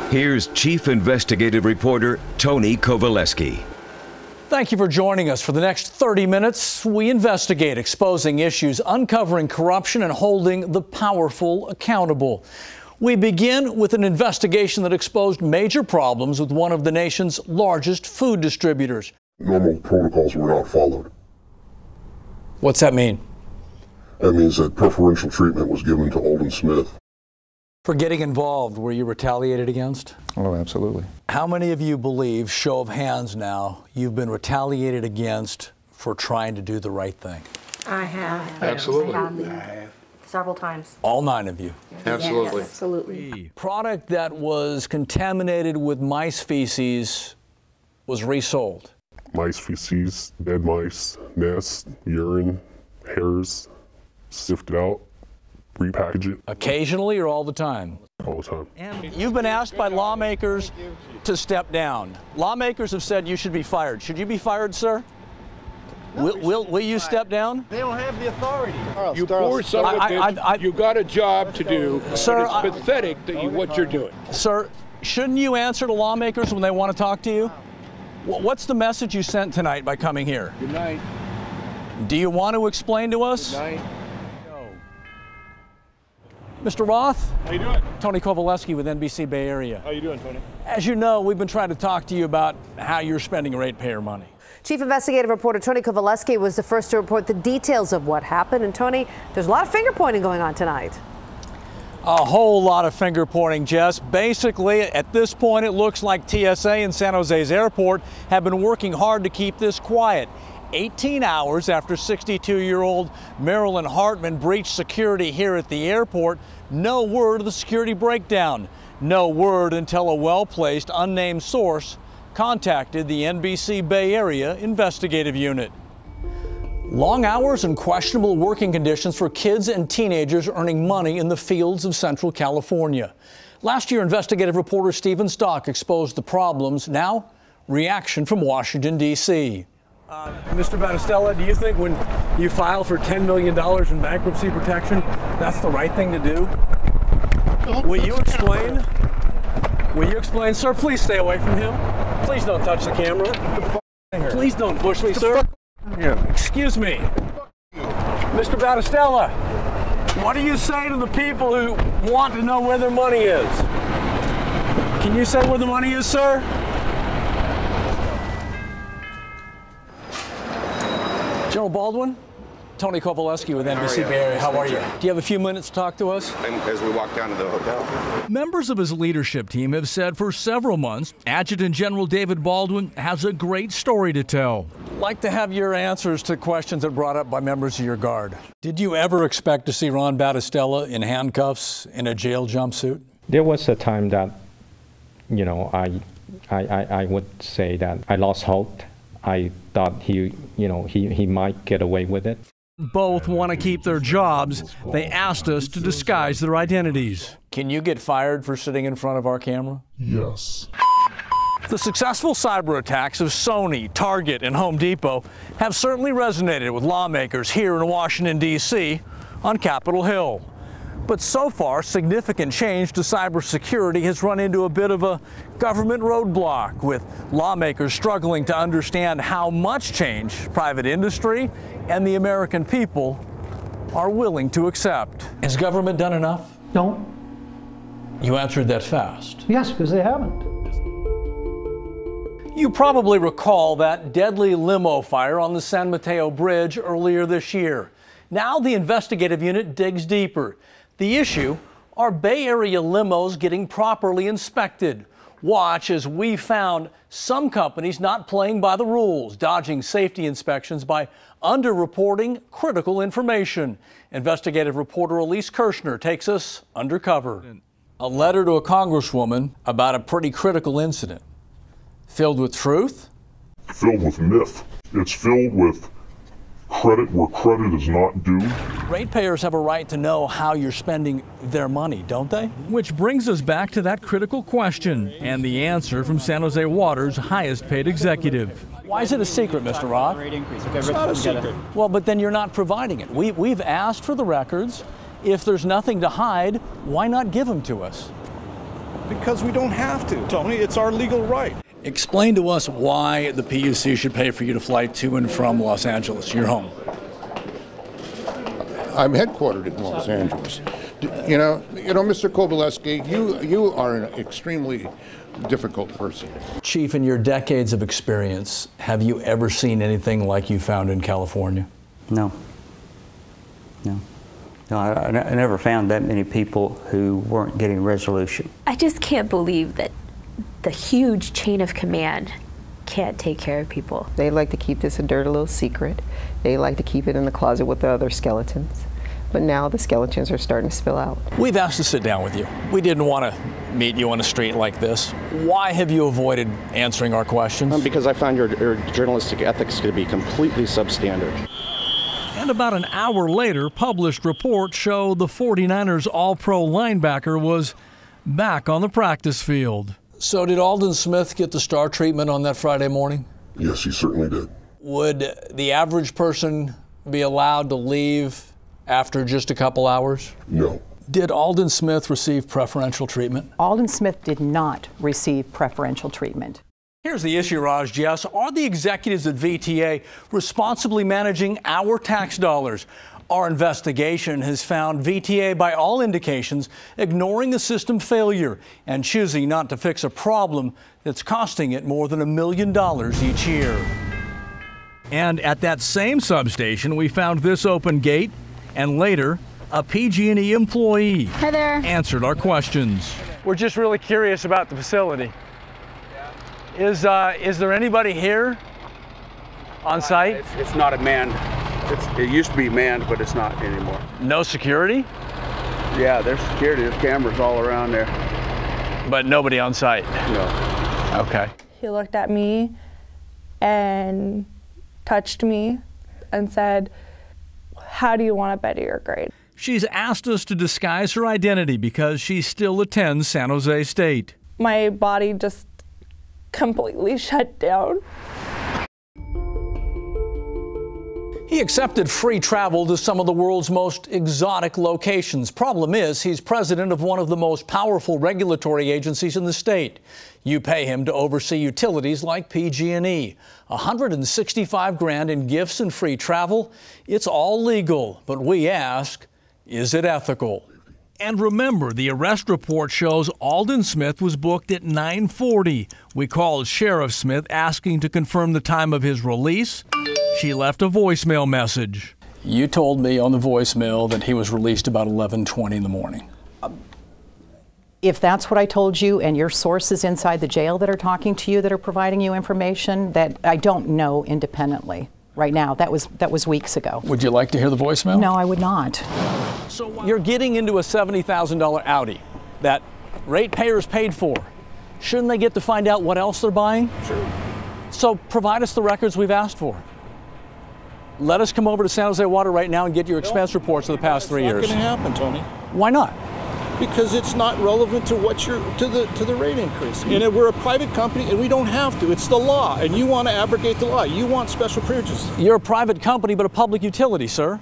Here's Chief Investigative Reporter Tony Kovaleski. Thank you for joining us. For the next 30 minutes, we investigate, exposing issues, uncovering corruption, and holding the powerful accountable. We begin with an investigation that exposed major problems with one of the nation's largest food distributors. Normal protocols were not followed. What's that mean? That means that preferential treatment was given to Oldham Smith. For getting involved, were you retaliated against? Oh, absolutely. How many of you believe, show of hands now, you've been retaliated against for trying to do the right thing? I have. Absolutely. I have. Several times. All 9 of you? Absolutely. Yes, absolutely. Product that was contaminated with mice feces was resold. Mice feces, dead mice, nests, urine, hairs, sifted out, repackage it. Occasionally or all the time? All the time. You've been asked by lawmakers to step down. Lawmakers have said you should be fired. Should you be fired, sir? Will you step down? They don't have the authority. You poor son of a bitch. You got a job to do, sir, but it's pathetic that what you're doing. Sir, shouldn't you answer to lawmakers when they want to talk to you? What's the message you sent tonight by coming here? Good night. Do you want to explain to us? Good night. Mr. Roth? How you doing? Tony Kovaleski with NBC Bay Area. How you doing, Tony? As you know, we've been trying to talk to you about how you're spending ratepayer money. Chief Investigative Reporter Tony Kovaleski was the first to report the details of what happened. And Tony, there's a lot of finger pointing going on tonight. A whole lot of finger pointing, Jess. Basically, at this point, it looks like TSA and San Jose's airport have been working hard to keep this quiet. 18 hours after 62-year-old Marilyn Hartman breached security here at the airport, no word of the security breakdown. No word until a well-placed, unnamed source contacted the NBC Bay Area Investigative Unit. Long hours and questionable working conditions for kids and teenagers earning money in the fields of Central California. Last year, investigative reporter Stephen Stock exposed the problems. Now, reaction from Washington, D.C. Mr. Battistella, do you think when you file for $10 million in bankruptcy protection, that's the right thing to do? Will you explain? Will you explain? Sir, please stay away from him. Please don't touch the camera. Please don't push me, sir. Excuse me. Mr. Battistella, what do you say to the people who want to know where their money is? Can you say where the money is, sir? General Baldwin, Tony Kovaleski with NBC Bay Area. How are you? Do you have a few minutes to talk to us? As we walk down to the hotel. Members of his leadership team have said for several months, Adjutant General David Baldwin has a great story to tell. I'd like to have your answers to questions that brought up by members of your guard. Did you ever expect to see Ron Battistella in handcuffs in a jail jumpsuit? There was a time that, you know, I would say that I lost hope. I thought he might get away with it. Both want to keep their jobs. They asked us to disguise their identities. Can you get fired for sitting in front of our camera? Yes. The successful cyber attacks of Sony, Target, and Home Depot have certainly resonated with lawmakers here in Washington, D.C. on Capitol Hill. But so far, significant change to cybersecurity has run into a bit of a government roadblock, with lawmakers struggling to understand how much change private industry and the American people are willing to accept. Has government done enough? No. You answered that fast. Yes, because they haven't. You probably recall that deadly limo fire on the San Mateo Bridge earlier this year. Now the investigative unit digs deeper. The issue, are Bay Area limos getting properly inspected? Watch as we found some companies not playing by the rules, dodging safety inspections by underreporting critical information. Investigative reporter Elise Kirshner takes us undercover. A letter to a congresswoman about a pretty critical incident. Filled with truth? Filled with myth. It's filled with credit where credit is not due. Ratepayers have a right to know how you're spending their money, don't they? Which brings us back to that critical question and the answer from San Jose Water's highest paid executive. Why is it a secret, Mr. Roth? It's not a secret. Well, but then you're not providing it. We've asked for the records. If there's nothing to hide, why not give them to us? Because we don't have to, Tony. It's our legal right. Explain to us why the PUC should pay for you to fly to and from Los Angeles, your home. I'm headquartered in Los Angeles. You know, Mr. Kovaleski, you are an extremely difficult person. Chief, in your decades of experience, have you ever seen anything like you found in California? No. No. No, I never found that many people who weren't getting resolution. I just can't believe that the huge chain of command can't take care of people. They like to keep this a dirty little secret. They like to keep it in the closet with the other skeletons. But now the skeletons are starting to spill out. We've asked to sit down with you. We didn't want to meet you on a street like this. Why have you avoided answering our questions? Because I found your journalistic ethics to be completely substandard. And about an hour later, published reports show the 49ers All-Pro linebacker was back on the practice field. So did Aldon Smith get the star treatment on that Friday morning? Yes, he certainly did. Would the average person be allowed to leave after just a couple hours? No. Did Aldon Smith receive preferential treatment? Aldon Smith did not receive preferential treatment. Here's the issue, Raj, Jess. Are the executives at VTA responsibly managing our tax dollars? Our investigation has found VTA, by all indications, ignoring a system failure and choosing not to fix a problem that's costing it more than $1 million each year. And at that same substation, we found this open gate, and later, a PG&E employee Hi there. Answered our questions. We're just really curious about the facility. Is there anybody here on site? It's not a manned. It used to be manned, but it's not anymore. No security? Yeah, there's security. There's cameras all around there. But nobody on site? No. Okay. He looked at me and touched me and said, "How do you want to better your grade?" She's asked us to disguise her identity because she still attends San Jose State. My body just completely shut down. He accepted free travel to some of the world's most exotic locations. Problem is, he's president of one of the most powerful regulatory agencies in the state. You pay him to oversee utilities like PG&E. $165,000 in gifts and free travel. It's all legal, but we ask, is it ethical? And remember, the arrest report shows Aldon Smith was booked at 9:40. We called Sheriff Smith asking to confirm the time of his release. She left a voicemail message. You told me on the voicemail that he was released about 11:20 in the morning. If that's what I told you and your sources inside the jail that are talking to you, that are providing you information that I don't know independently right now, that was weeks ago. Would you like to hear the voicemail? No, I would not. So you're getting into a $70,000 Audi that ratepayers paid for. Shouldn't they get to find out what else they're buying? Sure. So provide us the records we've asked for. Let us come over to San Jose Water right now and get your expense reports for the past 3 years. It's not going to happen, Tony. Why not? Because it's not relevant to what to the rate increase. And we're a private company, and we don't have to. It's the law, and you want to abrogate the law. You want special privileges. You're a private company, but a public utility, sir.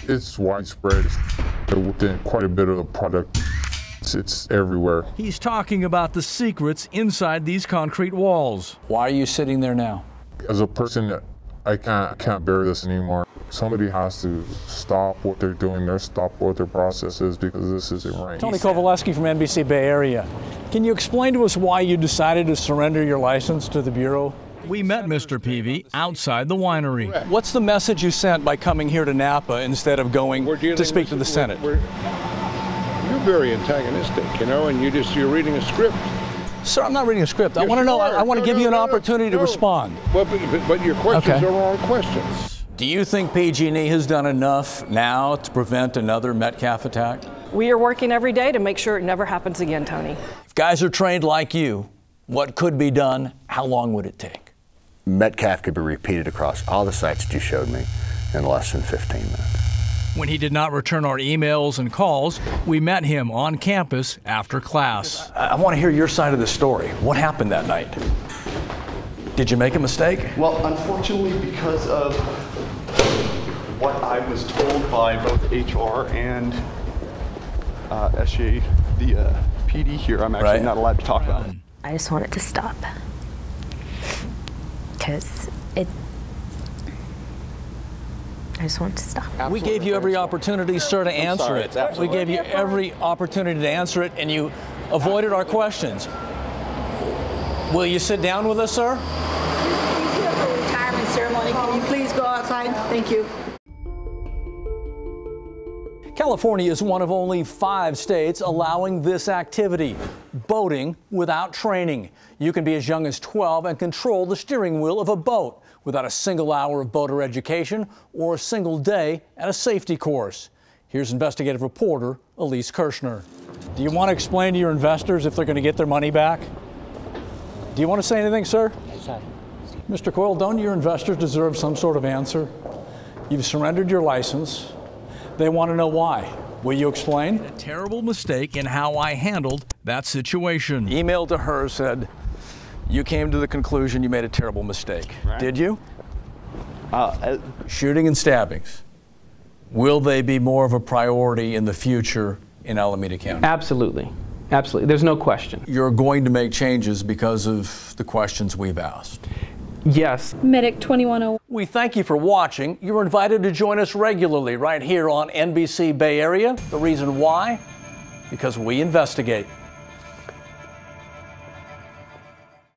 It's widespread. Within quite a bit of the product, it's everywhere. He's talking about the secrets inside these concrete walls. Why are you sitting there now? As a person, I can't bear this anymore. Somebody has to stop what they're doing, stop what their process is, because this isn't right. Tony Kovaleski from NBC Bay Area. Can you explain to us why you decided to surrender your license to the Bureau? We met Mr. Peavy outside the winery. What's the message you sent by coming here to Napa instead of going to speak to the Senate? You're very antagonistic, you know, and you're reading a script. Sir, I'm not reading a script. I want to know. I want to give you an opportunity to respond. Well, but your questions are wrong questions. Do you think PG&E has done enough now to prevent another Metcalf attack? We are working every day to make sure it never happens again, Tony. If guys are trained like you, what could be done? How long would it take? Metcalf could be repeated across all the sites that you showed me in less than 15 minutes. When he did not return our emails and calls, we met him on campus after class. I want to hear your side of the story. What happened that night? Did you make a mistake? Well, unfortunately, because of what I was told by both HR and SGA, the PD here, I'm actually not allowed to talk about it. I just want it to stop. Because I just want it to stop. We gave you every opportunity, sir, to answer it. We gave you every opportunity to answer it, and you avoided our questions. Will you sit down with us, sir? He's here for a retirement ceremony. Can you please go outside? Thank you. California is one of only 5 states allowing this activity, boating without training. You can be as young as 12 and control the steering wheel of a boat without a single hour of boater education or a single day at a safety course. Here's investigative reporter Elise Kirshner. Do you want to explain to your investors if they're going to get their money back? Do you want to say anything, sir? Sorry. Mr. Coyle, don't your investors deserve some sort of answer? You've surrendered your license. They want to know why. Will you explain? A terrible mistake in how I handled that situation. Email to her said, you came to the conclusion you made a terrible mistake. Right. Did you? Shooting and stabbings. Will they be more of a priority in the future in Alameda County? Absolutely. Absolutely. There's no question. You're going to make changes because of the questions we've asked. Yes. Medic 2101. We thank you for watching. You're invited to join us regularly right here on NBC Bay Area. The reason why? Because we investigate.